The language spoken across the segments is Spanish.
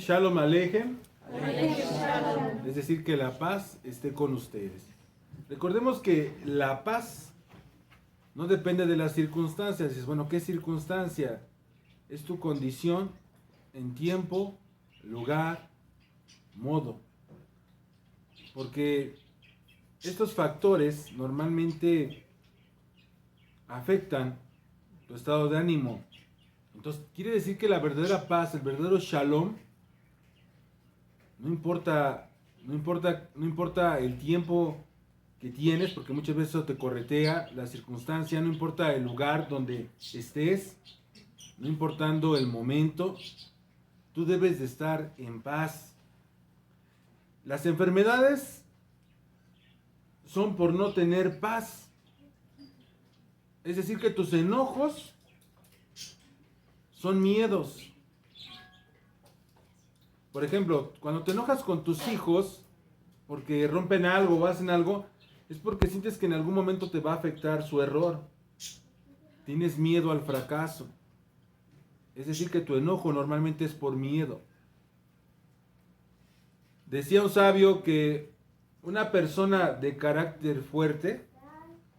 Shalom Aleichem. Aleichem Shalom. Es decir, que la paz esté con ustedes. Recordemos que la paz no depende de las circunstancias. Dices, bueno, ¿qué circunstancia? Es tu condición en tiempo, lugar, modo. Porque estos factores normalmente afectan tu estado de ánimo. Entonces, quiere decir que la verdadera paz, el verdadero shalom, no importa el tiempo que tienes, porque muchas veces eso te corretea, la circunstancia, no importa el lugar donde estés, no importando el momento, tú debes de estar en paz. Las enfermedades son por no tener paz. Es decir, que tus enojos son miedos. Por ejemplo, cuando te enojas con tus hijos porque rompen algo o hacen algo, es porque sientes que en algún momento te va a afectar su error. Tienes miedo al fracaso. Es decir, que tu enojo normalmente es por miedo. Decía un sabio que una persona de carácter fuerte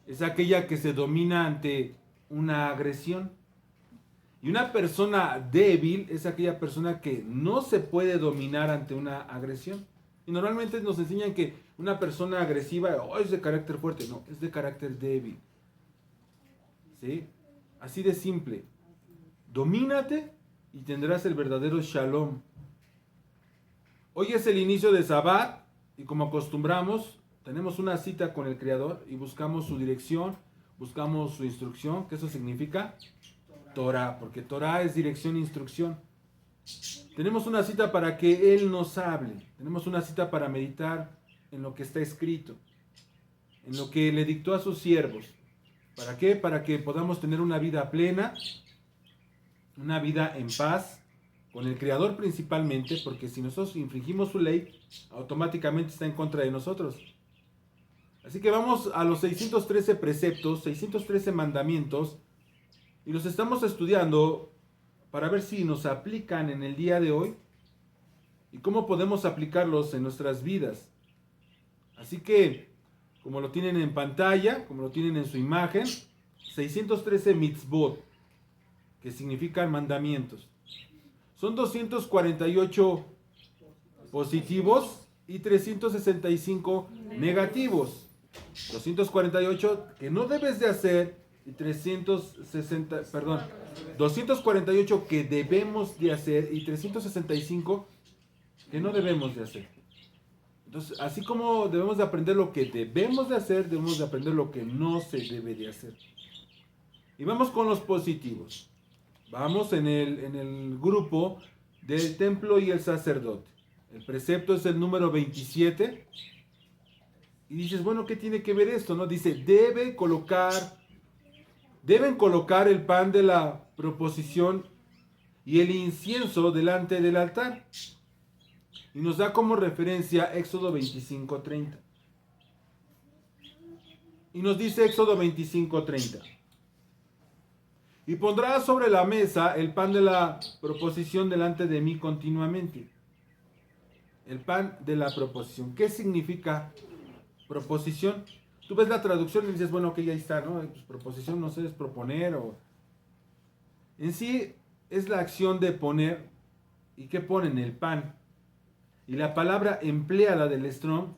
es aquella que se domina ante una agresión. Y una persona débil es aquella persona que no se puede dominar ante una agresión. Y normalmente nos enseñan que una persona agresiva es de carácter fuerte. No, es de carácter débil. ¿Sí? Así de simple. Domínate y tendrás el verdadero shalom. Hoy es el inicio de Sabbat y como acostumbramos, tenemos una cita con el Creador y buscamos su dirección, buscamos su instrucción. ¿Qué eso significa? Torah, porque Torah es dirección e instrucción. Tenemos una cita para que Él nos hable. Tenemos una cita para meditar en lo que está escrito, en lo que le dictó a sus siervos. ¿Para qué? Para que podamos tener una vida plena, una vida en paz, con el Creador principalmente, porque si nosotros infringimos su ley, automáticamente está en contra de nosotros. Así que vamos a los 613 preceptos, 613 mandamientos, y los estamos estudiando para ver si nos aplican en el día de hoy y cómo podemos aplicarlos en nuestras vidas. Así que, como lo tienen en pantalla, como lo tienen en su imagen, 613 mitzvot, que significan mandamientos. Son 248 positivos y 365 negativos. 248 que no debes de hacer y 248 que debemos de hacer y 365 que no debemos de hacer. Entonces, así como debemos de aprender lo que debemos de hacer, debemos de aprender lo que no se debe de hacer. Y vamos con los positivos. Vamos en el grupo del templo y el sacerdote. El precepto es el número 27. Y dices, bueno, ¿qué tiene que ver esto? ¿No? Dice, deben colocar el pan de la proposición y el incienso delante del altar. Y nos da como referencia Éxodo 25:30. Y nos dice Éxodo 25:30. Y pondrás sobre la mesa el pan de la proposición delante de mí continuamente. El pan de la proposición. ¿Qué significa proposición? Tú ves la traducción y dices, bueno, que ya está, ¿no? Pues proposición, no sé, es proponer o... En sí es la acción de poner. ¿Y qué ponen? El pan. Y la palabra empleada del Strong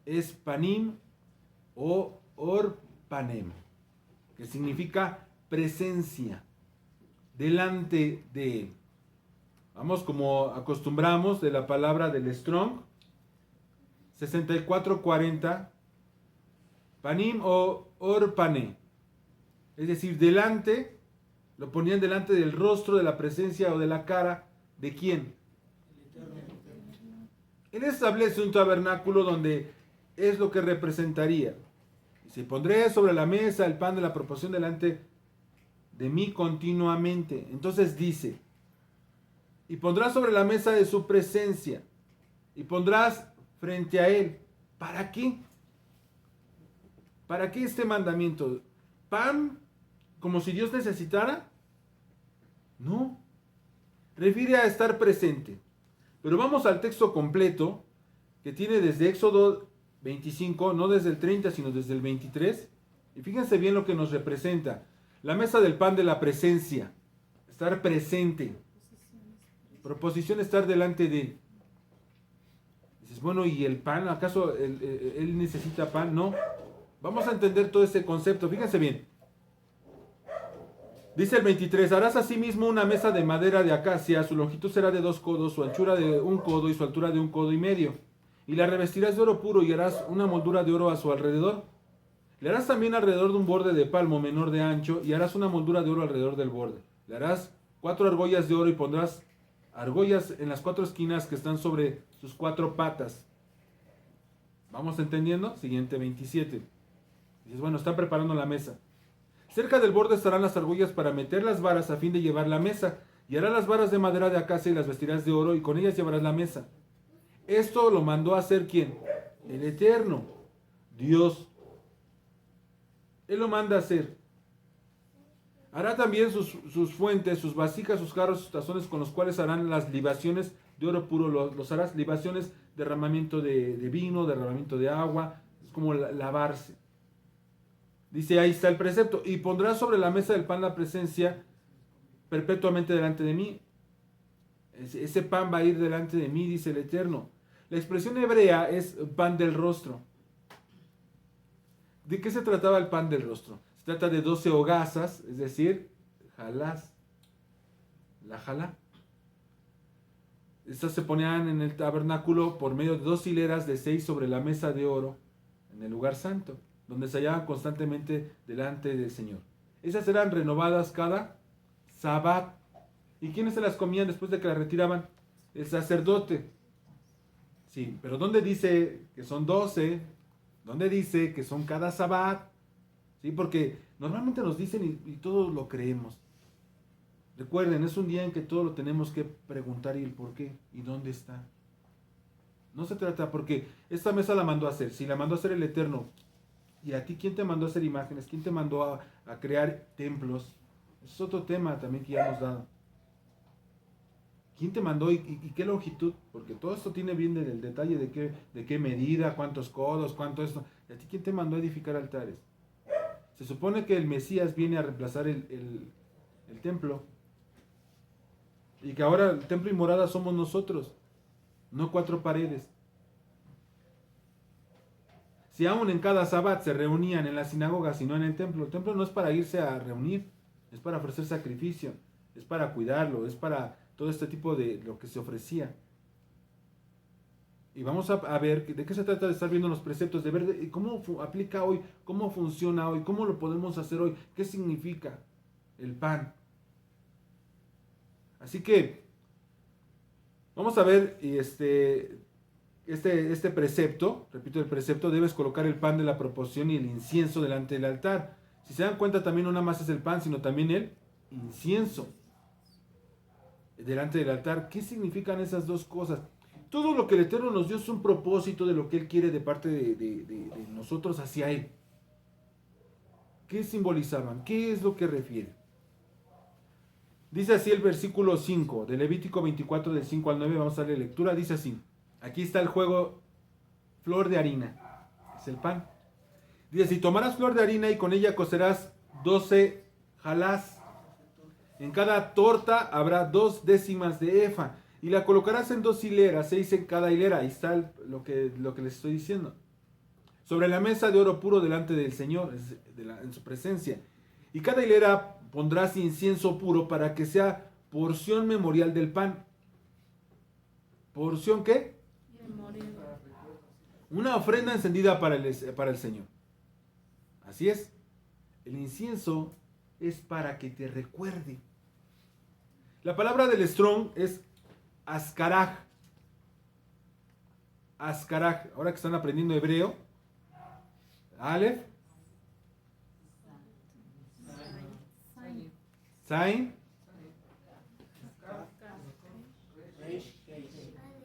es panim o orpanem, que significa presencia delante de él. Vamos como acostumbramos de la palabra del Strong, 6440, panim o orpane, es decir, delante, lo ponían delante del rostro, de la presencia o de la cara, ¿de quién? Él establece un tabernáculo donde es lo que representaría. Se pondré sobre la mesa el pan de la proposición delante de mí continuamente. Entonces dice, y pondrás sobre la mesa de su presencia, y pondrás frente a él. ¿Para qué? ¿Para qué este mandamiento? ¿Pan como si Dios necesitara? No. Refiere a estar presente. Pero vamos al texto completo, que tiene desde Éxodo 25, no desde el 30, sino desde el 23. Y fíjense bien lo que nos representa. La mesa del pan de la presencia, estar presente. Proposición, estar delante de él. Dices, bueno, ¿y el pan? ¿Acaso él necesita pan? No. Vamos a entender todo ese concepto. Fíjense bien. Dice el 23, harás asimismo una mesa de madera de acacia, su longitud será de 2 codos, su anchura de 1 codo y su altura de 1 codo y medio. Y la revestirás de oro puro y harás una moldura de oro a su alrededor. Le harás también alrededor de un borde de palmo menor de ancho y harás una moldura de oro alrededor del borde. Le harás 4 argollas de oro y pondrás argollas en las 4 esquinas que están sobre sus 4 patas. ¿Vamos entendiendo? Siguiente 27. Dices, bueno, están preparando la mesa. Cerca del borde estarán las argollas para meter las varas a fin de llevar la mesa. Y harás las varas de madera de acacia y las vestirás de oro y con ellas llevarás la mesa. Esto lo mandó a hacer ¿quién? El Eterno, Dios. Él lo manda a hacer. Hará también sus fuentes, sus vasijas, sus jarros, sus tazones con los cuales harán las libaciones de oro puro. Los harás libaciones, derramamiento de vino, derramamiento de agua. Es como lavarse. Dice, ahí está el precepto. Y pondrás sobre la mesa del pan la presencia perpetuamente delante de mí. Ese pan va a ir delante de mí, dice el Eterno. La expresión hebrea es pan del rostro. ¿De qué se trataba el pan del rostro? Se trata de 12 hogazas, es decir, jalás. La jalá. Estas se ponían en el tabernáculo por medio de 2 hileras de 6 sobre la mesa de oro en el lugar santo, donde se hallaban constantemente delante del Señor. Esas eran renovadas cada Sabbat. ¿Y quiénes se las comían después de que las retiraban? El sacerdote. Sí, pero ¿dónde dice que son 12? ¿Dónde dice que son cada Sabbat? Sí, porque normalmente nos dicen y todos lo creemos. Recuerden, es un día en que todo lo tenemos que preguntar y el por qué y dónde está. No se trata porque esta mesa la mandó a hacer. Si la mandó a hacer el Eterno, ¿y a ti quién te mandó a hacer imágenes? ¿Quién te mandó a crear templos? Es otro tema también que ya hemos dado. ¿Quién te mandó y qué longitud? Porque todo esto tiene bien el detalle de qué medida, cuántos codos, cuánto esto. ¿Y a ti quién te mandó a edificar altares? Se supone que el Mesías viene a reemplazar el templo. Y que ahora el templo y morada somos nosotros, no 4 paredes. Si aún en cada Sabbat se reunían en la sinagoga, sino en el templo no es para irse a reunir, es para ofrecer sacrificio, es para cuidarlo, es para todo este tipo de lo que se ofrecía. Y vamos a ver de qué se trata de estar viendo los preceptos, de ver cómo aplica hoy, cómo funciona hoy, cómo lo podemos hacer hoy, qué significa el pan. Así que vamos a ver este precepto, repito el precepto, debes colocar el pan de la proposición y el incienso delante del altar. Si se dan cuenta, también no nada más es el pan, sino también el incienso delante del altar. ¿Qué significan esas dos cosas? Todo lo que el Eterno nos dio es un propósito de lo que Él quiere de parte de nosotros hacia Él. ¿Qué simbolizaban? ¿Qué es lo que refiere? Dice así el versículo 5 de Levítico 24 del 5 al 9, vamos a darle lectura, dice así. Aquí está el juego, flor de harina, es el pan. Dice, si tomarás flor de harina y con ella cocerás 12 jalás. En cada torta habrá 2 décimas de efa. Y la colocarás en 2 hileras, 6 en cada hilera. Ahí está lo que les estoy diciendo. Sobre la mesa de oro puro delante del Señor, en su presencia. Y cada hilera pondrás incienso puro para que sea porción memorial del pan. ¿Porción qué? Memorial. Una ofrenda encendida para el Señor. Así es. El incienso es para que te recuerde. La palabra del Strong es ascaraj. Ascaraj. Ahora que están aprendiendo hebreo. Aleph. Zain.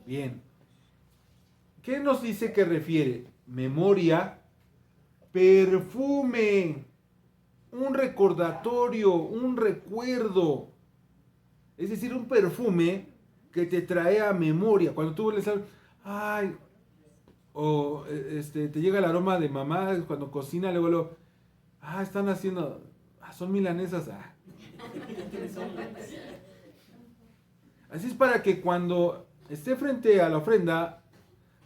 Bien. ¿Qué nos dice que refiere? Memoria, perfume, un recordatorio, un recuerdo. Es decir, un perfume que te trae a memoria. Cuando tú le sabes, ay, o te llega el aroma de mamá cuando cocina, luego, están haciendo, son milanesas. Así es para que cuando esté frente a la ofrenda,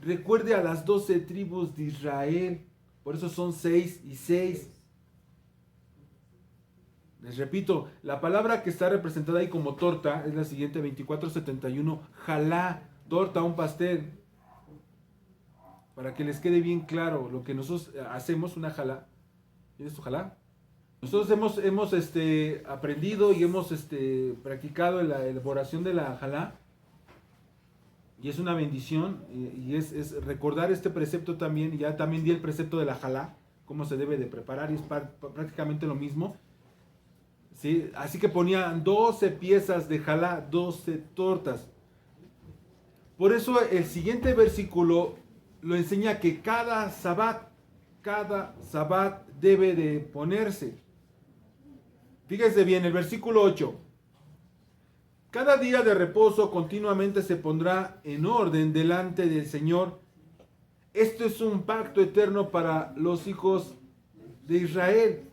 recuerde a las 12 tribus de Israel. Por eso son 6 y 6. Les repito, la palabra que está representada ahí como torta es la siguiente, 2471, jalá, torta, un pastel. Para que les quede bien claro lo que nosotros hacemos, una jalá. ¿Tienes tu jalá? Nosotros hemos aprendido y hemos practicado la elaboración de la jalá. Y es una bendición. Y es recordar este precepto también. Ya también di el precepto de la jalá, cómo se debe de preparar. Y es prácticamente lo mismo. ¿Sí? Así que ponían 12 piezas de jalá, 12 tortas. Por eso el siguiente versículo lo enseña que cada sabbat debe de ponerse. Fíjense bien, el versículo 8. Cada día de reposo continuamente se pondrá en orden delante del Señor. Esto es un pacto eterno para los hijos de Israel.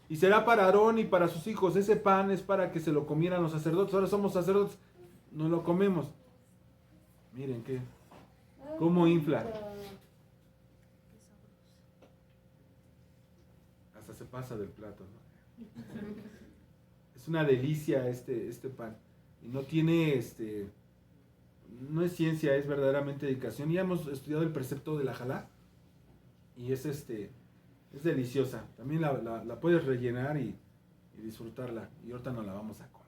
Y será para Aarón y para sus hijos. Ese pan es para que se lo comieran los sacerdotes. Ahora somos sacerdotes, no lo comemos. Miren cómo infla. Hasta se pasa del plato, ¿no? Es una delicia este pan. Y no tiene no es ciencia, es verdaderamente dedicación. Ya hemos estudiado el precepto de la jalá. Y es es deliciosa. También la puedes rellenar y disfrutarla. Y ahorita no la vamos a comer.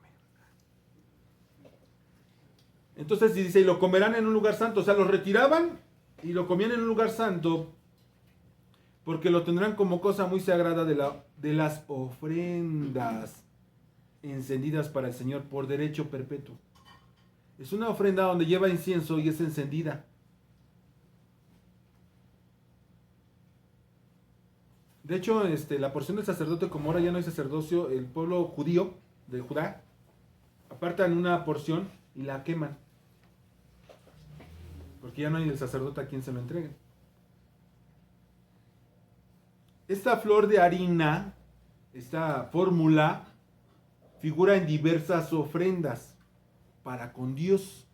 Entonces dice, y lo comerán en un lugar santo. O sea, lo retiraban y lo comían en un lugar santo, porque lo tendrán como cosa muy sagrada de las ofrendas encendidas para el Señor por derecho perpetuo. Es una ofrenda donde lleva incienso y es encendida. De hecho, la porción del sacerdote, como ahora ya no hay sacerdocio, el pueblo judío de Judá apartan una porción y la queman. Porque ya no hay el sacerdote a quien se lo entregue. Esta flor de harina, esta fórmula, figura en diversas ofrendas para con Dios.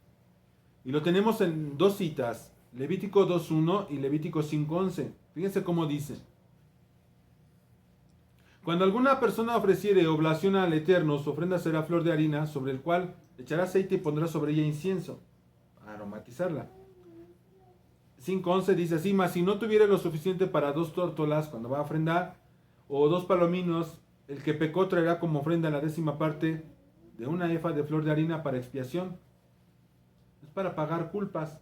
Y lo tenemos en dos citas, Levítico 2.1 y Levítico 5.11. Fíjense cómo dice. Cuando alguna persona ofreciere oblación al Eterno, su ofrenda será flor de harina, sobre el cual echará aceite y pondrá sobre ella incienso, para aromatizarla. 5.11 dice así, mas si no tuviere lo suficiente para 2 tórtolas cuando va a ofrendar, o 2 palominos, el que pecó traerá como ofrenda la 10ª parte de una efa de flor de harina para expiación. Es para pagar culpas.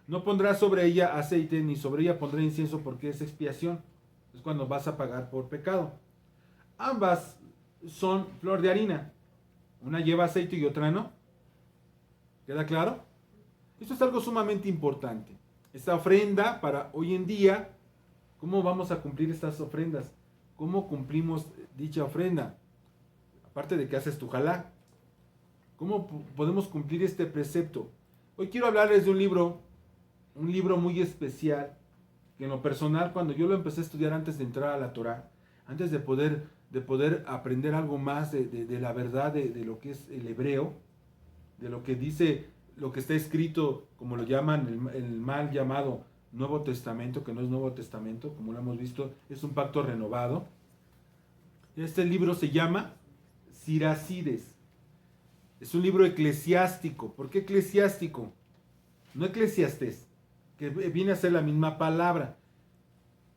No pondrá sobre ella aceite, ni sobre ella pondrá incienso, porque es expiación. Es cuando vas a pagar por pecado. Ambas son flor de harina. Una lleva aceite y otra no. ¿Queda claro? Esto es algo sumamente importante. Esta ofrenda para hoy en día, ¿cómo vamos a cumplir estas ofrendas? ¿Cómo cumplimos dicha ofrenda? Aparte de que haces tu jalá. ¿Cómo podemos cumplir este precepto? Hoy quiero hablarles de un libro muy especial, que en lo personal, cuando yo lo empecé a estudiar antes de entrar a la Torah, antes de poder aprender algo más de la verdad de lo que es el hebreo, de lo que dice, lo que está escrito, como lo llaman, el mal llamado Nuevo Testamento, que no es Nuevo Testamento, como lo hemos visto, es un pacto renovado. Este libro se llama Siracides. Es un libro eclesiástico. ¿Por qué eclesiástico? No Eclesiastés, que viene a ser la misma palabra,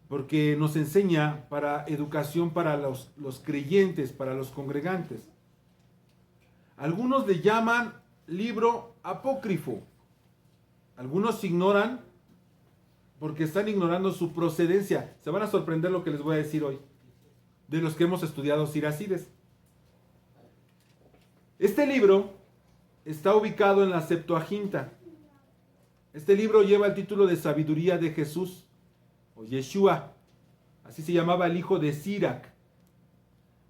porque nos enseña para educación para los creyentes, para los congregantes. Algunos le llaman libro apócrifo. Algunos ignoran porque están ignorando su procedencia. Se van a sorprender lo que les voy a decir hoy, de los que hemos estudiado Siracides. Este libro está ubicado en la Septuaginta. Este libro lleva el título de Sabiduría de Jesús, o Yeshua. Así se llamaba el hijo de Sirac.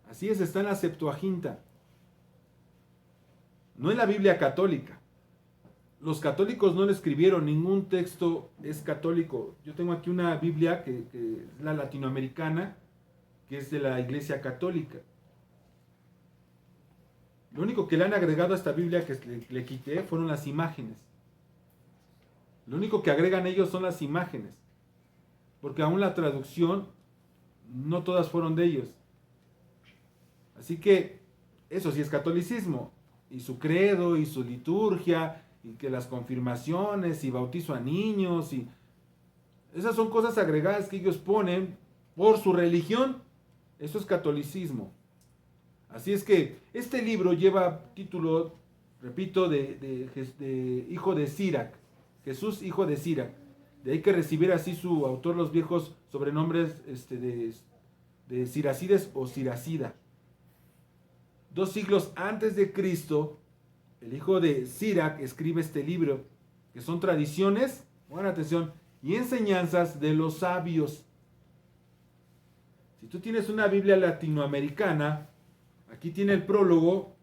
Así es, está en la Septuaginta. no en la Biblia católica. Los católicos no le escribieron, ningún texto es católico. Yo tengo aquí una Biblia que es la latinoamericana, que es de la Iglesia Católica. Lo único que le han agregado a esta Biblia que le quité fueron las imágenes. Lo único que agregan ellos son las imágenes. Porque aún la traducción, no todas fueron de ellos. Así que eso sí es catolicismo. Y su credo, y su liturgia, y que las confirmaciones, y bautizo a niños, y esas son cosas agregadas que ellos ponen por su religión. Eso es catolicismo. Así es que este libro lleva título, repito, de hijo de Sirac. Jesús, hijo de Sirac. De ahí que recibiera así su autor los viejos sobrenombres de Siracides o Siracida. 2 siglos antes de Cristo, el hijo de Sirac escribe este libro, que son tradiciones, buena atención, y enseñanzas de los sabios. Si tú tienes una Biblia latinoamericana, aquí tiene el prólogo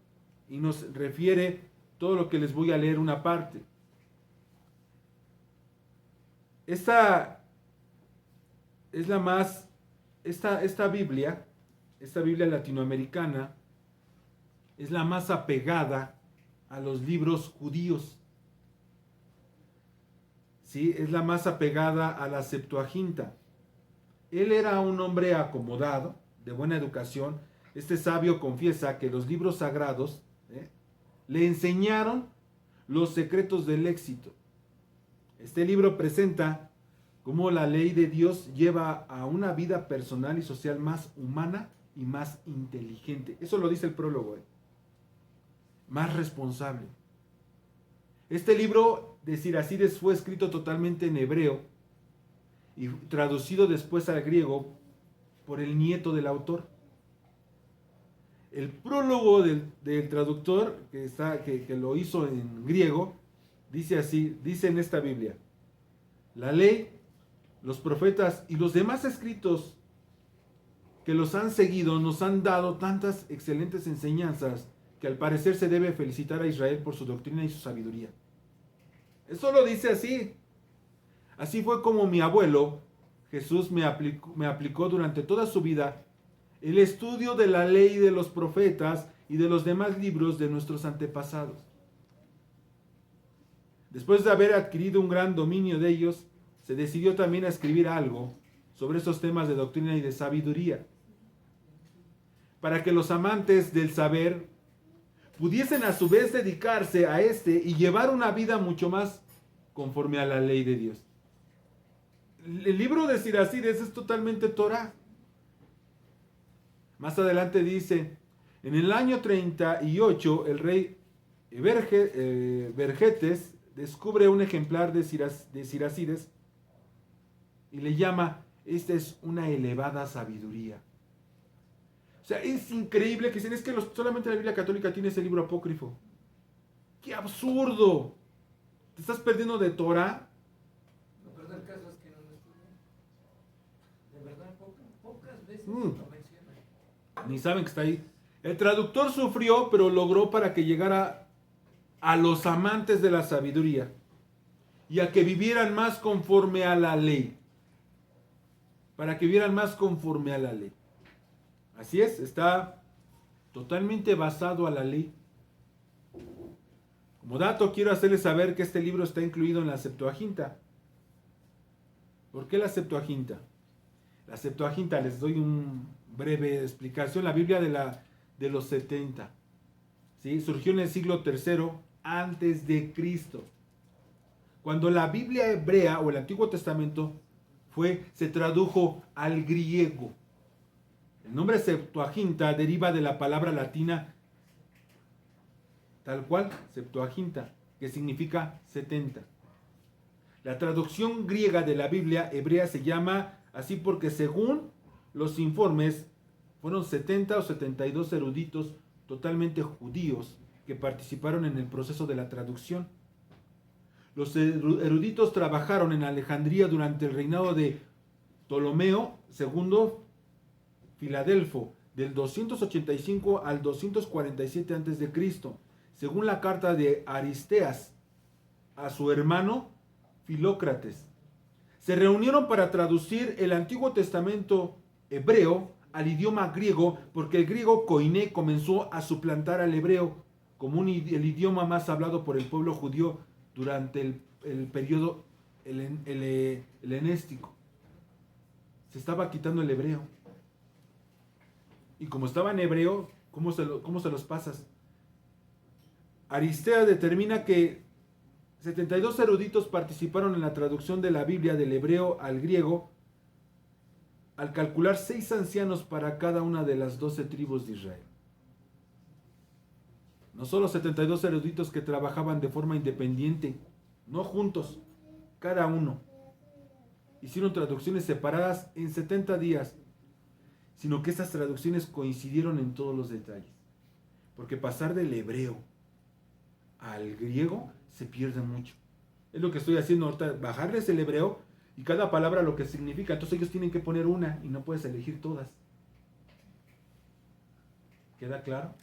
y nos refiere todo lo que les voy a leer una parte. Esta es la más, esta Biblia latinoamericana, es la más apegada a los libros judíos. ¿Sí? Es la más apegada a la Septuaginta. Él era un hombre acomodado, de buena educación. Este sabio confiesa que los libros sagrados le enseñaron los secretos del éxito. Este libro presenta cómo la ley de Dios lleva a una vida personal y social más humana y más inteligente. Eso lo dice el prólogo. Más responsable. Este libro de Siracides fue escrito totalmente en hebreo y traducido después al griego por el nieto del autor. El prólogo del traductor que lo hizo en griego dice así, dice en esta Biblia: la ley, los profetas y los demás escritos que los han seguido nos han dado tantas excelentes enseñanzas que al parecer se debe felicitar a Israel por su doctrina y su sabiduría. Eso lo dice así. Así fue como mi abuelo Jesús me aplicó durante toda su vida el estudio de la ley de los profetas y de los demás libros de nuestros antepasados. Después de haber adquirido un gran dominio de ellos, se decidió también a escribir algo sobre esos temas de doctrina y de sabiduría, para que los amantes del saber pudiesen a su vez dedicarse a y llevar una vida mucho más conforme a la ley de Dios. El libro de Siracides es totalmente Torah. Más adelante dice: en el año 38 el rey Vergetes descubre un ejemplar de Siracides y le llama: esta es una elevada sabiduría. O sea, es increíble que dicen, es que solamente la Biblia católica tiene ese libro apócrifo. ¡Qué absurdo! ¿Te estás perdiendo de Torah? Lo peor del caso es que no lo estudian. De verdad, pocas veces lo mencionan. Ni saben que está ahí. El traductor sufrió, pero logró para que llegara a los amantes de la sabiduría y a que vivieran más conforme a la ley. Para que vivieran más conforme a la ley. Así es, está totalmente basado a la ley. Como dato, quiero hacerles saber que este libro está incluido en la Septuaginta. ¿Por qué la Septuaginta? La Septuaginta, les doy una breve explicación. La Biblia de los 70. ¿Sí? Surgió en el siglo III antes de Cristo. Cuando la Biblia hebrea o el Antiguo Testamento se tradujo al griego. El nombre Septuaginta deriva de la palabra latina tal cual, Septuaginta, que significa 70. La traducción griega de la Biblia hebrea se llama así porque según los informes fueron 70 o 72 eruditos totalmente judíos que participaron en el proceso de la traducción. Los eruditos trabajaron en Alejandría durante el reinado de Ptolomeo II Filadelfo, del 285 al 247 a.C. según la carta de Aristeas a su hermano Filócrates. Se reunieron para traducir el Antiguo Testamento hebreo al idioma griego, porque el griego koiné comenzó a suplantar al hebreo como el idioma más hablado por el pueblo judío durante el periodo helenístico. Se estaba quitando el hebreo. Y como estaba en hebreo, ¿cómo se los pasas? Aristeas determina que 72 eruditos participaron en la traducción de la Biblia del hebreo al griego, al calcular 6 ancianos para cada una de las 12 tribus de Israel. No solo 72 eruditos que trabajaban de forma independiente, no juntos, cada uno. Hicieron traducciones separadas en 70 días, sino que estas traducciones coincidieron en todos los detalles. Porque pasar del hebreo al griego se pierde mucho. Es lo que estoy haciendo ahorita, bajarles el hebreo y cada palabra lo que significa. Entonces ellos tienen que poner una y no puedes elegir todas. ¿Queda claro?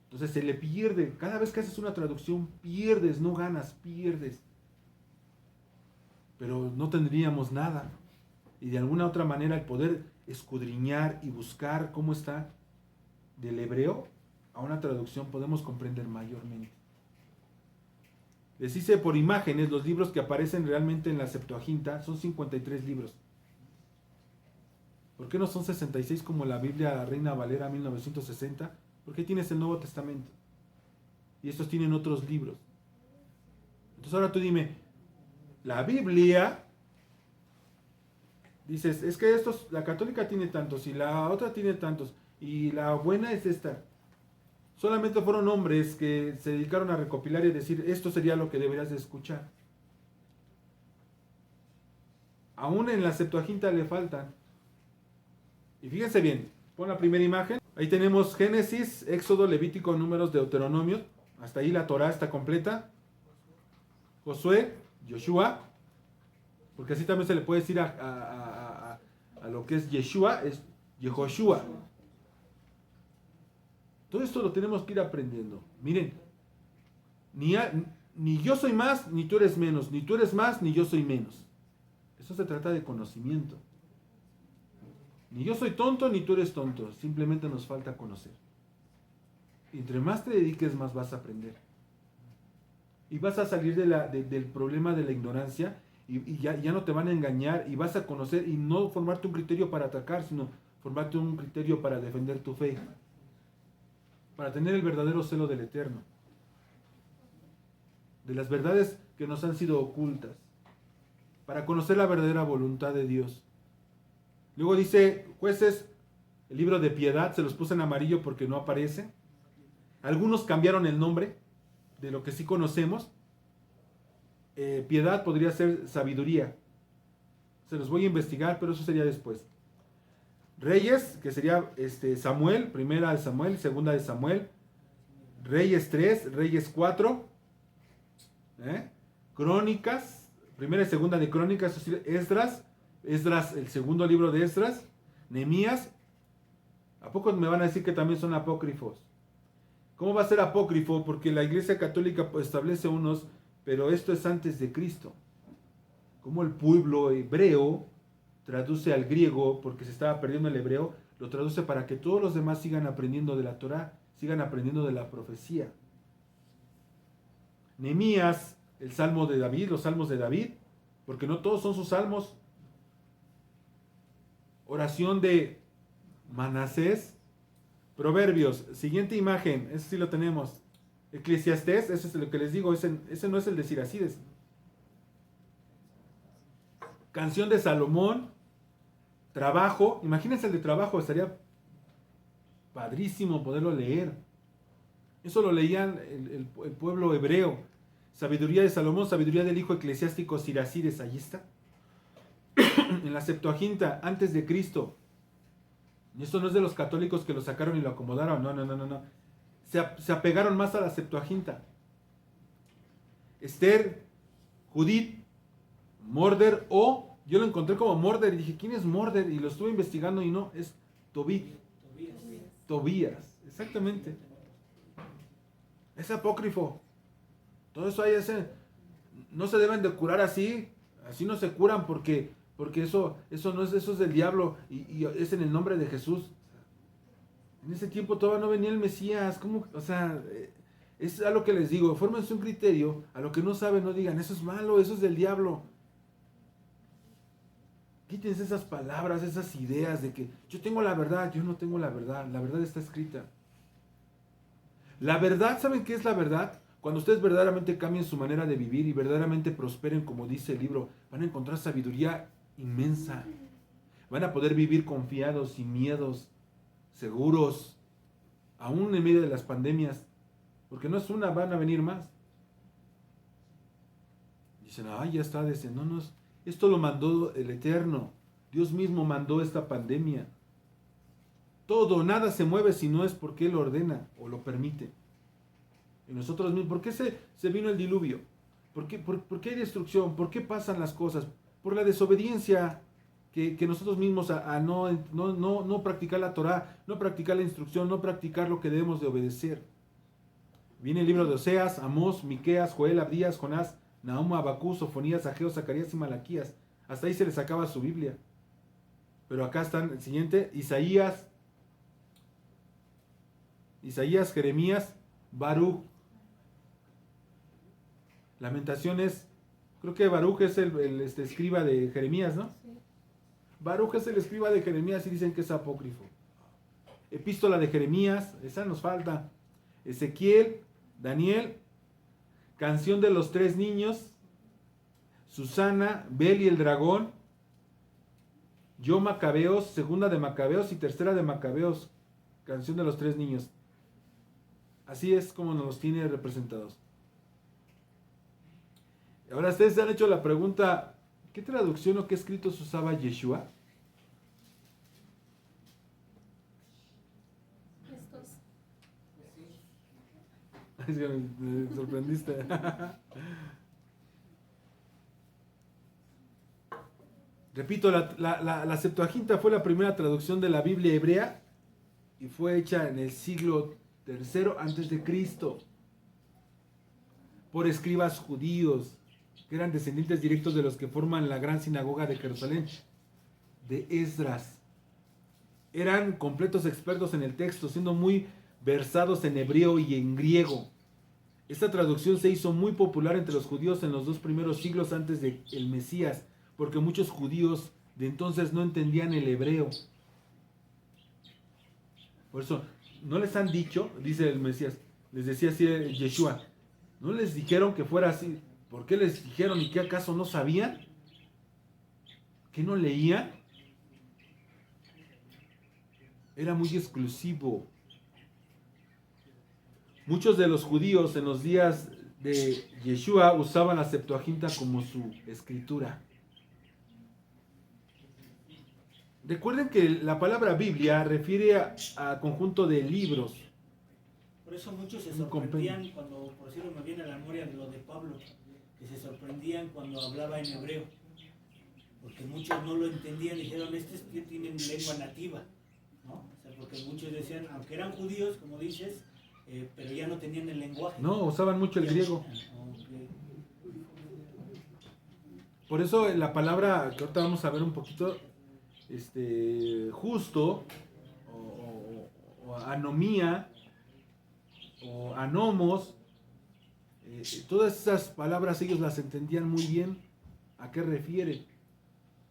Entonces se le pierde. Cada vez que haces una traducción pierdes, no ganas, pierdes. Pero no tendríamos nada. Y de alguna otra manera el poder escudriñar y buscar cómo está del hebreo a una traducción podemos comprender mayormente. Les hice por imágenes los libros que aparecen realmente en la Septuaginta. Son 53 libros. ¿Por qué no son 66 como la Biblia Reina Valera 1960? Porque tienes el Nuevo Testamento. Y estos tienen otros libros. Entonces ahora tú dime, la Biblia, dices, es que la católica tiene tantos y la otra tiene tantos y la buena es esta. Solamente fueron hombres que se dedicaron a recopilar y decir, esto sería lo que deberías de escuchar. Aún en la Septuaginta le faltan. Y fíjense bien, pon la primera imagen. Ahí tenemos Génesis, Éxodo, Levítico, Números, Deuteronomio. Hasta ahí la Torá está completa. Josué, Yoshua, porque así también se le puede decir a lo que es Yeshua, es Yehoshua. Todo esto lo tenemos que ir aprendiendo. Miren, ni yo soy más, ni tú eres menos, ni tú eres más, ni yo soy menos. Eso se trata de conocimiento. Ni yo soy tonto, ni tú eres tonto. Simplemente nos falta conocer. Y entre más te dediques, más vas a aprender. Y vas a salir del problema de la ignorancia y ya no te van a engañar y vas a conocer y no formarte un criterio para atacar, sino formarte un criterio para defender tu fe. Para tener el verdadero celo del Eterno. De las verdades que nos han sido ocultas. Para conocer la verdadera voluntad de Dios. Luego dice, Jueces, el libro de piedad, se los puse en amarillo porque no aparece. Algunos cambiaron el nombre de lo que sí conocemos. Piedad podría ser sabiduría. Se los voy a investigar, pero eso sería después. Reyes, que sería Samuel, primera de Samuel, segunda de Samuel. Reyes 3, Reyes 4. Crónicas, primera y segunda de Crónicas, es decir, Esdras, el segundo libro de Esdras. Nehemías. ¿A poco me van a decir que también son apócrifos? ¿Cómo va a ser apócrifo? Porque la Iglesia Católica establece unos, pero esto es antes de Cristo. Como el pueblo hebreo traduce al griego, porque se estaba perdiendo el hebreo, lo traduce para que todos los demás sigan aprendiendo de la Torá, sigan aprendiendo de la profecía. Nehemías, el Salmo de David, los Salmos de David, porque no todos son sus salmos. Oración de Manasés. Proverbios, siguiente imagen, ese sí lo tenemos. Eclesiastés, ese es lo que les digo, ese no es el de Siracides. Canción de Salomón, Trabajo, imagínense el de Trabajo, estaría padrísimo poderlo leer. Eso lo leían el pueblo hebreo. Sabiduría de Salomón, sabiduría del hijo eclesiástico Siracides, allí está. En la Septuaginta, antes de Cristo. Y esto no es de los católicos que lo sacaron y lo acomodaron, no. Se apegaron más a la Septuaginta. Esther, Judith, Morder, yo lo encontré como Morder y dije, ¿quién es Morder? Y lo estuve investigando y no, es Tobías, exactamente. Es apócrifo. Todo eso hay no se deben de curar así. Así no se curan porque eso no es, eso es del diablo y es en el nombre de Jesús. En ese tiempo todavía no venía el Mesías. ¿Cómo? O sea, es a lo que les digo. Fórmense un criterio. A lo que no saben, no digan, eso es malo, eso es del diablo. Quítense esas palabras, esas ideas de que yo tengo la verdad, yo no tengo la verdad. La verdad está escrita. La verdad, ¿saben qué es la verdad? Cuando ustedes verdaderamente cambien su manera de vivir y verdaderamente prosperen, como dice el libro, van a encontrar sabiduría inmensa. Van a poder vivir confiados, sin miedos, seguros, aún en medio de las pandemias. Porque no es una, van a venir más. Dicen, ay, ya está, dicen, no, esto lo mandó el Eterno. Dios mismo mandó esta pandemia. Todo, nada se mueve si no es porque Él ordena o lo permite. Y nosotros mismos, ¿por qué se vino el diluvio? ¿Por qué hay destrucción? ¿Por qué pasan las cosas? Por la desobediencia que nosotros mismos a no practicar la Torah, no practicar la instrucción, no practicar lo que debemos de obedecer. Viene el libro de Oseas, Amós, Miqueas, Joel, Abdías, Jonás, Nahum, Abacú, Sofonías, Ageo, Zacarías y Malaquías. Hasta ahí se les acaba su Biblia. Pero acá están el siguiente, Isaías, Jeremías, Baruch. Lamentaciones, creo que Baruch es el escriba de Jeremías, ¿no? Sí. Baruch es el escriba de Jeremías y dicen que es apócrifo. Epístola de Jeremías, esa nos falta. Ezequiel, Daniel, Canción de los Tres Niños, Susana, Bel y el Dragón, Yo Macabeos, Segunda de Macabeos y Tercera de Macabeos, Canción de los Tres Niños. Así es como nos los tiene representados. Ahora, ustedes se han hecho la pregunta, ¿qué traducción o qué escritos usaba Yeshua? Estos. Es que me sorprendiste. Repito, la Septuaginta fue la primera traducción de la Biblia hebrea y fue hecha en el siglo III antes de Cristo por escribas judíos que eran descendientes directos de los que forman la gran sinagoga de Jerusalén, de Esdras. Eran completos expertos en el texto, siendo muy versados en hebreo y en griego. Esta traducción se hizo muy popular entre los judíos en los 2 primeros siglos antes del Mesías, porque muchos judíos de entonces no entendían el hebreo. Por eso, no les han dicho, dice el Mesías, les decía así Yeshua, no les dijeron que fuera así. ¿Por qué les dijeron y qué acaso no sabían? ¿Que no leían? Era muy exclusivo. Muchos de los judíos en los días de Yeshua usaban la Septuaginta como su escritura. Recuerden que la palabra Biblia refiere a conjunto de libros. Por eso muchos se sorprendían cuando, por decirlo, me viene a la memoria de lo de Pablo, que se sorprendían cuando hablaba en hebreo, porque muchos no lo entendían y dijeron, tienen lengua nativa, ¿no? O sea, porque muchos decían, aunque eran judíos, como dices, pero ya no tenían el lenguaje. No, usaban mucho el griego. Okay. Por eso la palabra que ahorita vamos a ver un poquito, justo, o anomía, o anomos, todas esas palabras ellos las entendían muy bien a qué refiere.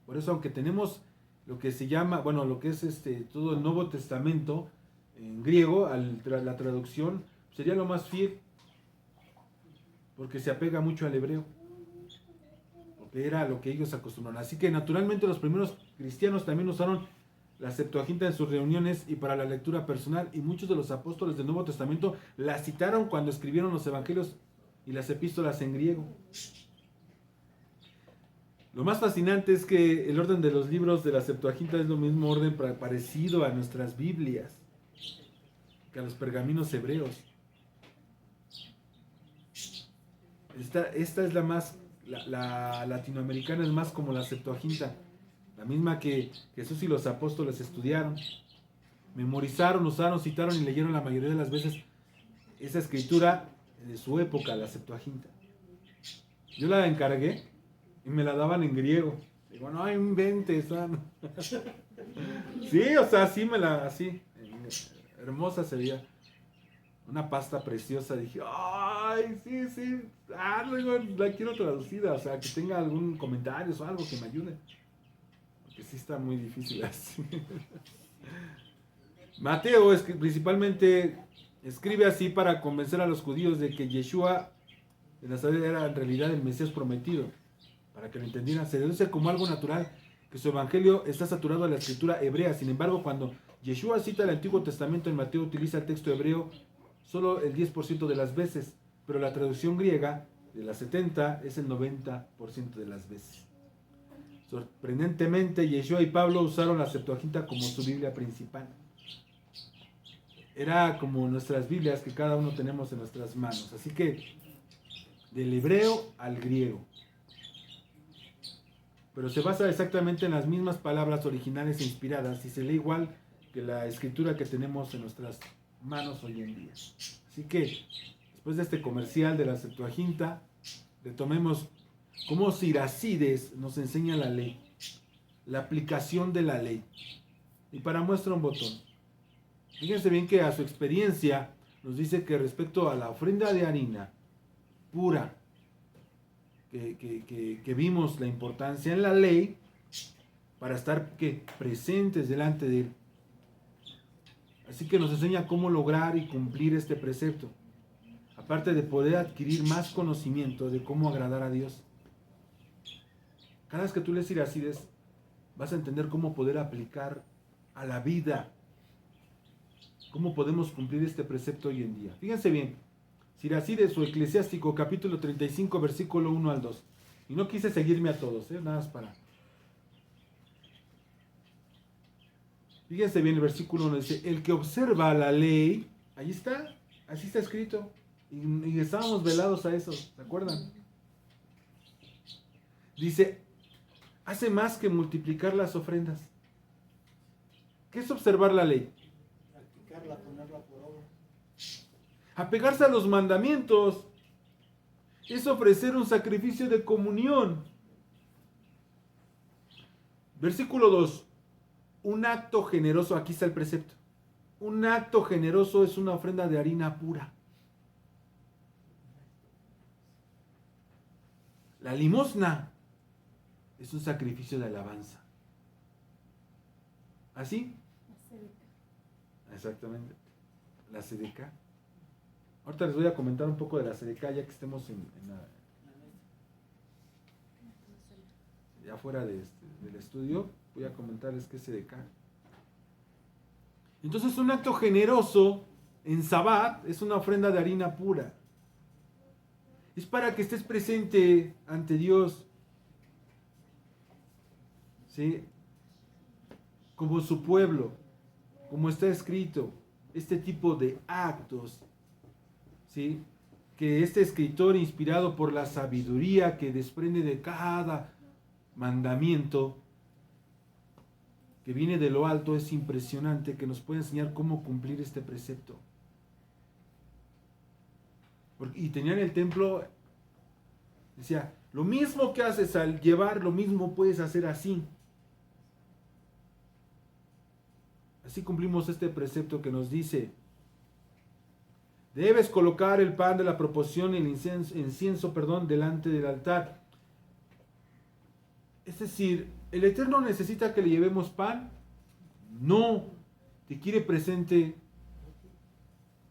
Por eso, aunque tenemos lo que se llama, bueno, lo que es todo el Nuevo Testamento en griego, la traducción sería lo más fiel, porque se apega mucho al hebreo, porque era lo que ellos acostumbraron. Así que naturalmente los primeros cristianos también usaron la Septuaginta en sus reuniones y para la lectura personal, y muchos de los apóstoles del Nuevo Testamento la citaron cuando escribieron los evangelios y las epístolas en griego. Lo más fascinante es que el orden de los libros de la Septuaginta es lo mismo orden parecido a nuestras Biblias, que a los pergaminos hebreos. Esta es la latinoamericana, es más como la Septuaginta, la misma que Jesús y los apóstoles estudiaron, memorizaron, usaron, citaron y leyeron la mayoría de las veces esa escritura de su época, la Septuaginta. Yo la encargué y me la daban en griego. Digo, no inventes, ¿no? Sí, o sea, así, hermosa se veía. Una pasta preciosa. Dije, ay, sí. Luego la quiero traducida, o sea, que tenga algún comentario o algo que me ayude. Porque sí está muy difícil así. Mateo principalmente escribe así para convencer a los judíos de que Yeshua de Nazaret era en realidad el Mesías prometido. Para que lo entendieran, se deduce como algo natural que su evangelio está saturado de la escritura hebrea. Sin embargo, cuando Yeshua cita el Antiguo Testamento en Mateo, utiliza el texto hebreo solo el 10% de las veces, pero la traducción griega de las 70 es el 90% de las veces. Sorprendentemente, Yeshua y Pablo usaron la Septuaginta como su Biblia principal. Era como nuestras Biblias que cada uno tenemos en nuestras manos. Así que, del hebreo al griego. Pero se basa exactamente en las mismas palabras originales e inspiradas y se lee igual que la escritura que tenemos en nuestras manos hoy en día. Así que, después de este comercial de la Septuaginta, retomemos cómo Siracides nos enseña la ley, la aplicación de la ley. Y para muestra un botón. Fíjense bien que a su experiencia nos dice que respecto a la ofrenda de harina pura, que vimos la importancia en la ley para estar presentes delante de él. Así que nos enseña cómo lograr y cumplir este precepto, aparte de poder adquirir más conocimiento de cómo agradar a Dios. Cada vez que tú lees Siracides, vas a entender cómo poder aplicar a la vida, cómo podemos cumplir este precepto hoy en día. Fíjense bien, Siracides o Eclesiástico, capítulo 35, versículo 1 al 2. Y no quise seguirme a todos, nada más para... Fíjense bien, el versículo 1 dice, el que observa la ley, ahí está, así está escrito. Y estábamos velados a eso, ¿se acuerdan? Dice, hace más que multiplicar las ofrendas. ¿Qué es observar la ley? Practicarla, ponerla por obra. Apegarse a los mandamientos es ofrecer un sacrificio de comunión. Versículo 2. Un acto generoso, aquí está el precepto. Un acto generoso es una ofrenda de harina pura. La limosna es un sacrificio de alabanza. ¿Así? Exactamente. La sedeca. Ahorita les voy a comentar un poco de la sedeca ya que estemos ya fuera del estudio. Voy a comentarles qué es sedeca. Entonces un acto generoso en Sabbat es una ofrenda de harina pura. Es para que estés presente ante Dios, ¿sí? Como su pueblo, como está escrito, este tipo de actos, ¿sí? Que este escritor, inspirado por la sabiduría que desprende de cada mandamiento, que viene de lo alto, es impresionante, que nos puede enseñar cómo cumplir este precepto. Y tenían el templo, decía, lo mismo que haces al llevar, lo mismo puedes hacer así. Así cumplimos este precepto que nos dice, debes colocar el pan de la proposición y el incienso, delante del altar. Es decir, ¿el Eterno necesita que le llevemos pan? No, te quiere presente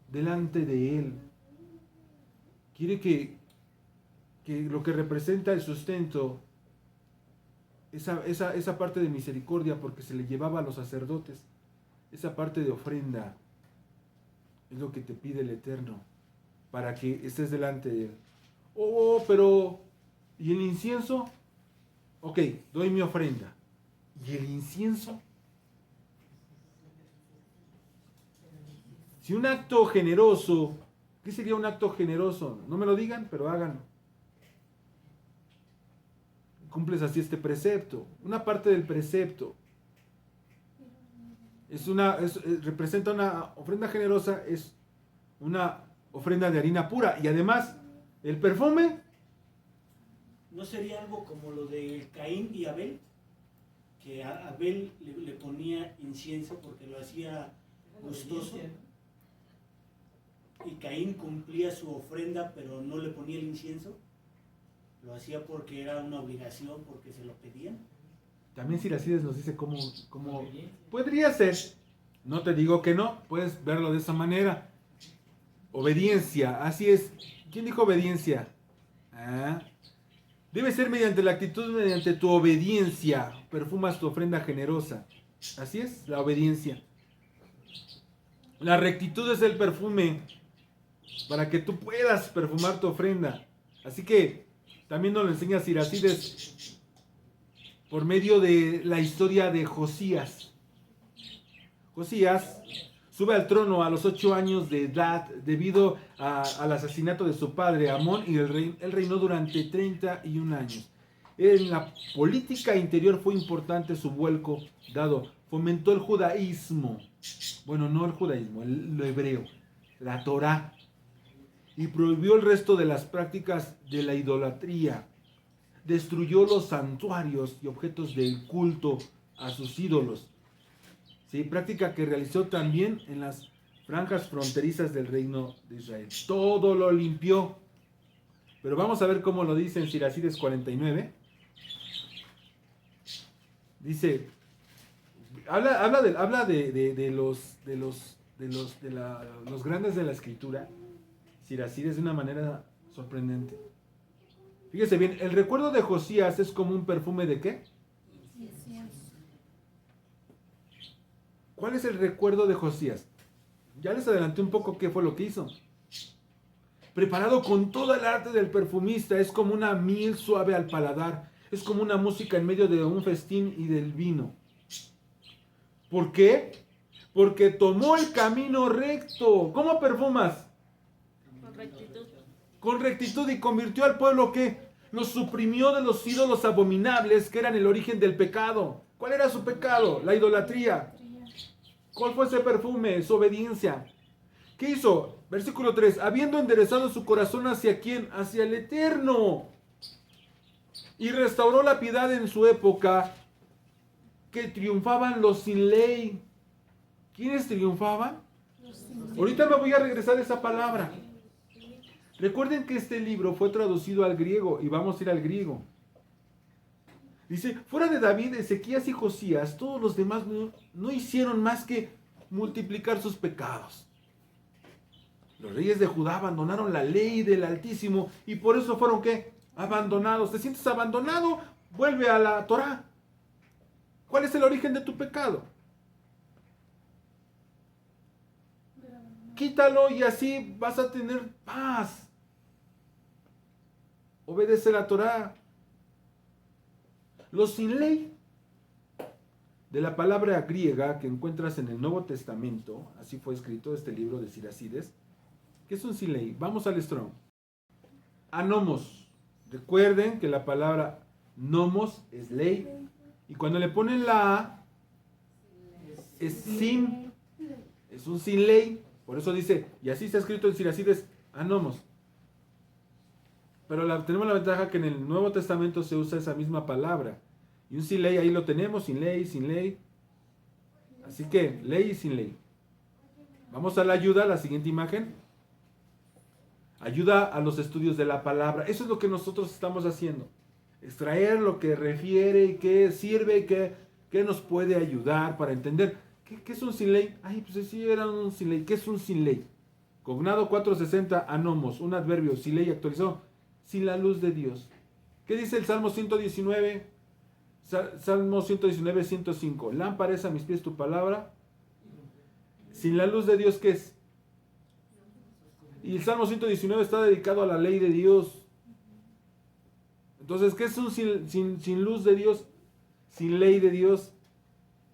delante de Él. Quiere que lo que representa el sustento, esa parte de misericordia, porque se le llevaba a los sacerdotes, esa parte de ofrenda, es lo que te pide el Eterno, para que estés delante de Él. Oh, pero, ¿y el incienso? Ok, doy mi ofrenda. ¿Y el incienso? Si un acto generoso, ¿qué sería un acto generoso? No me lo digan, pero háganlo. Cumples así este precepto. Una parte del precepto representa una ofrenda generosa, es una ofrenda de harina pura. Y además, el perfume, ¿no sería algo como lo de Caín y Abel? Que a Abel le ponía incienso porque lo hacía gustoso. Y Caín cumplía su ofrenda, pero no le ponía el incienso. Lo hacía porque era una obligación, porque se lo pedían. también Siracides nos dice cómo podría ser. No te digo que no, puedes verlo de esa manera. Obediencia, así es. ¿Quién dijo obediencia? Debe ser mediante la actitud, mediante tu obediencia, perfumas tu ofrenda generosa. Así es, la obediencia. La rectitud es el perfume para que tú puedas perfumar tu ofrenda. Así que también nos lo enseña Siracides por medio de la historia de Josías. Josías sube al trono a los 8 años de edad debido al asesinato de su padre Amón, y él reinó durante 31 años. En la política interior fue importante su vuelco dado. Fomentó el judaísmo. Bueno, no el judaísmo, lo hebreo, la Torá. Y prohibió el resto de las prácticas de la idolatría. Destruyó los santuarios y objetos del culto a sus ídolos. Sí, práctica que realizó también en las franjas fronterizas del reino de Israel. Todo lo limpió. Pero vamos a ver cómo lo dice en Siracides 49. Dice, habla de los grandes de la escritura. Siracides de una manera sorprendente. Fíjese bien, el recuerdo de Josías es como un perfume ¿de qué? ¿Cuál es el recuerdo de Josías? Ya les adelanté un poco qué fue lo que hizo. Preparado con toda el arte del perfumista, es como una miel suave al paladar, es como una música en medio de un festín y del vino. ¿Por qué? Porque tomó el camino recto. ¿Cómo perfumas? Con rectitud. Con rectitud, y convirtió al pueblo que los suprimió de los ídolos abominables que eran el origen del pecado. ¿Cuál era su pecado? La idolatría. ¿Cuál fue ese perfume? Su obediencia. ¿Qué hizo? Versículo 3. Habiendo enderezado su corazón hacia ¿quién? Hacia el Eterno. Y restauró la piedad en su época, que triunfaban los sin ley. ¿Quiénes triunfaban? Ahorita me voy a regresar a esa palabra. Recuerden que este libro fue traducido al griego y vamos a ir al griego. Dice, fuera de David, Ezequías y Josías, todos los demás no hicieron más que multiplicar sus pecados. Los reyes de Judá abandonaron la ley del Altísimo y por eso fueron ¿qué? Abandonados. ¿Te sientes abandonado? Vuelve a la Torá. ¿Cuál es el origen de tu pecado? Quítalo y así vas a tener paz. Obedece la Torá. Los sin ley, de la palabra griega que encuentras en el Nuevo Testamento, así fue escrito este libro de Siracides. ¿Qué es un sin ley? Vamos al Strong. Anomos. Recuerden que la palabra nomos es ley. Y cuando le ponen la A, es sim. Es un sin ley. Por eso dice, y así está escrito en Siracides, anomos. Pero tenemos la ventaja que en el Nuevo Testamento se usa esa misma palabra. Y un sin ley, ahí lo tenemos, sin ley, sin ley. Así que, ley y sin ley. Vamos a la ayuda, la siguiente imagen. Ayuda a los estudios de la palabra. Eso es lo que nosotros estamos haciendo. Extraer lo que refiere y qué sirve, qué nos puede ayudar para entender. ¿Qué es un sin ley? Ay, pues sí, era un sin ley. ¿Qué es un sin ley? Cognado 460, anomos, un adverbio, sin ley actualizado. Sin la luz de Dios. ¿Qué dice el Salmo 119? Salmo 119, 105. Lámpara es a mis pies tu palabra. Sin la luz de Dios, ¿qué es? Y el Salmo 119 está dedicado a la ley de Dios. Entonces, ¿qué es un sin luz de Dios? Sin ley de Dios.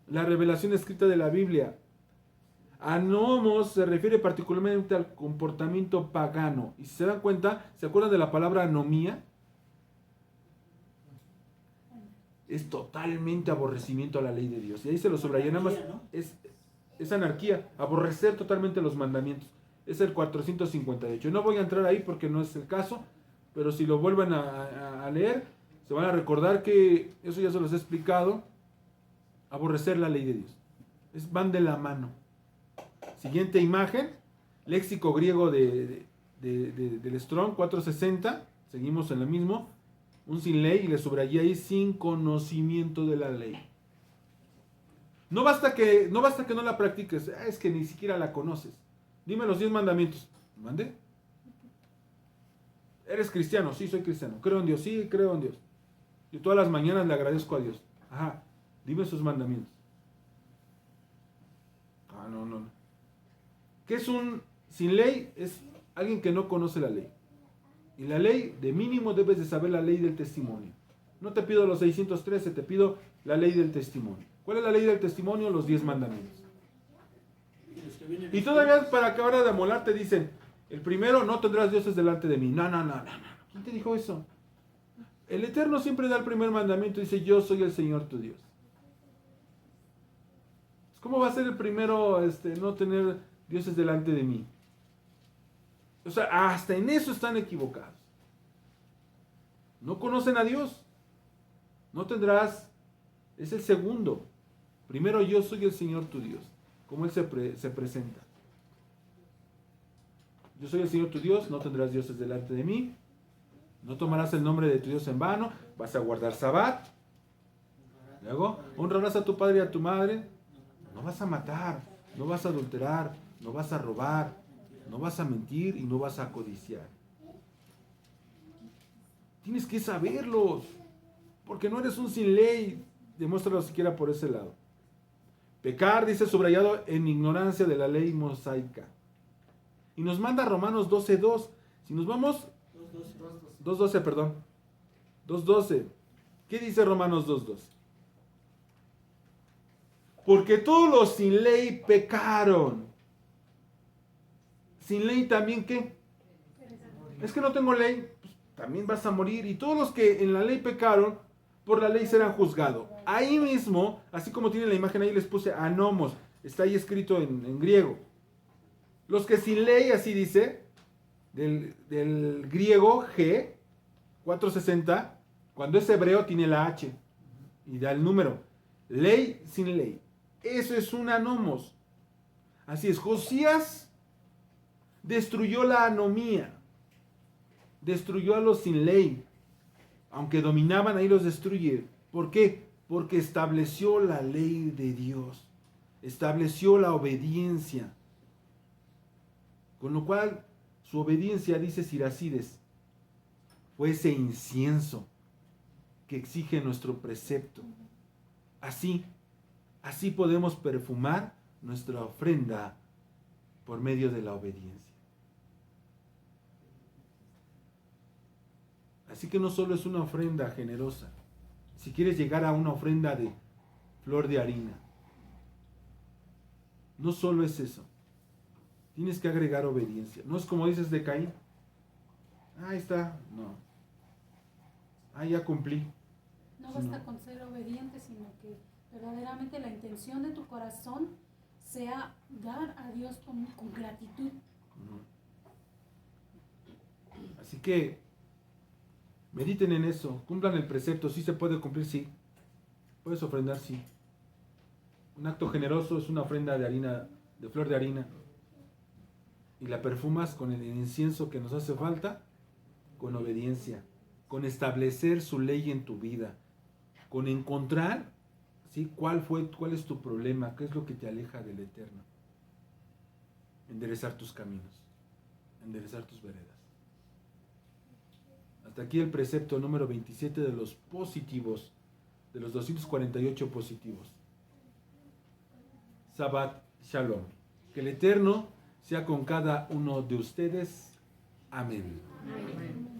La revelación escrita de la Biblia. Anomos se refiere particularmente al comportamiento pagano. Y si se dan cuenta, ¿se acuerdan de la palabra anomía? Es totalmente aborrecimiento a la ley de Dios. Y ahí se lo subrayé nada más. Es anarquía, aborrecer totalmente los mandamientos. es el 458. No voy a entrar ahí porque no es el caso, pero si lo vuelven a leer, se van a recordar que, eso ya se los he explicado, aborrecer la ley de Dios. Van de la mano. Siguiente imagen, léxico griego del Strong 460, seguimos en lo mismo, un sin ley, y le subrayé ahí sin conocimiento de la ley. No basta que no la practiques, es que ni siquiera la conoces. Dime los 10 mandamientos. ¿Mande? ¿Eres cristiano? Sí, soy cristiano. ¿Creo en Dios? Sí, creo en Dios. Yo todas las mañanas le agradezco a Dios. Ajá, dime sus mandamientos. No. ¿Qué es un sin ley? Es alguien que no conoce la ley. Y la ley, de mínimo debes de saber la ley del testimonio. No te pido los 613, te pido la ley del testimonio. ¿Cuál es la ley del testimonio? Los 10 mandamientos. Y todavía para acabar de amolar te dicen, el primero, no tendrás dioses delante de mí. No. ¿Quién te dijo eso? El Eterno siempre da el primer mandamiento y dice, yo soy el Señor tu Dios. ¿Cómo va a ser el primero no tener dioses delante de mí? O sea, hasta en eso están equivocados. No conocen a Dios. No tendrás, es el segundo. Primero, yo soy el Señor tu Dios. ¿Cómo Él se presenta? Yo soy el Señor tu Dios, no tendrás dioses delante de mí. No tomarás el nombre de tu Dios en vano. Vas a guardar Sabbat. Luego, honrarás a tu padre y a tu madre. No vas a matar, no vas a adulterar, no vas a robar, no vas a mentir y no vas a codiciar. Tienes que saberlos, porque no eres un sin ley. Demuéstralo siquiera por ese lado. Pecar, dice subrayado, en ignorancia de la ley mosaica. Y nos manda Romanos 12:2. Si nos vamos... 2:12, perdón. 2:12. ¿Qué dice Romanos 2:12? Porque todos los sin ley pecaron. Sin ley también, ¿qué? Es que no tengo ley, pues, también vas a morir. Y todos los que en la ley pecaron, por la ley serán juzgados. Ahí mismo, así como tienen la imagen ahí, les puse anomos. Está ahí escrito en griego. Los que sin ley, así dice, del griego G, 460, cuando es hebreo tiene la H y da el número. Ley sin ley. Eso es un anomos. Así es, Josías destruyó la anomía. Destruyó a los sin ley. Aunque dominaban, ahí los destruye. ¿Por qué? Porque estableció la ley de Dios. Estableció la obediencia. Con lo cual, su obediencia, dice Siracides, fue ese incienso que exige nuestro precepto. Así podemos perfumar nuestra ofrenda por medio de la obediencia. Así que no solo es una ofrenda generosa. Si quieres llegar a una ofrenda de flor de harina, no solo es eso. Tienes que agregar obediencia. No es como dices de Caín. Ahí está. No. Ya cumplí. No basta con ser obediente, sino que verdaderamente la intención de tu corazón sea dar a Dios con gratitud. Así que mediten en eso, cumplan el precepto. Sí se puede cumplir, sí. Puedes ofrendar, sí. Un acto generoso es una ofrenda de harina, de flor de harina. Y la perfumas con el incienso que nos hace falta, con obediencia, con establecer su ley en tu vida, con encontrar, ¿sí?, cuál es tu problema, qué es lo que te aleja del Eterno. Enderezar tus caminos, enderezar tus veredas. Hasta aquí el precepto número 27 de los positivos, de los 248 positivos. Shabbat Shalom. Que el Eterno sea con cada uno de ustedes. Amén. Amén.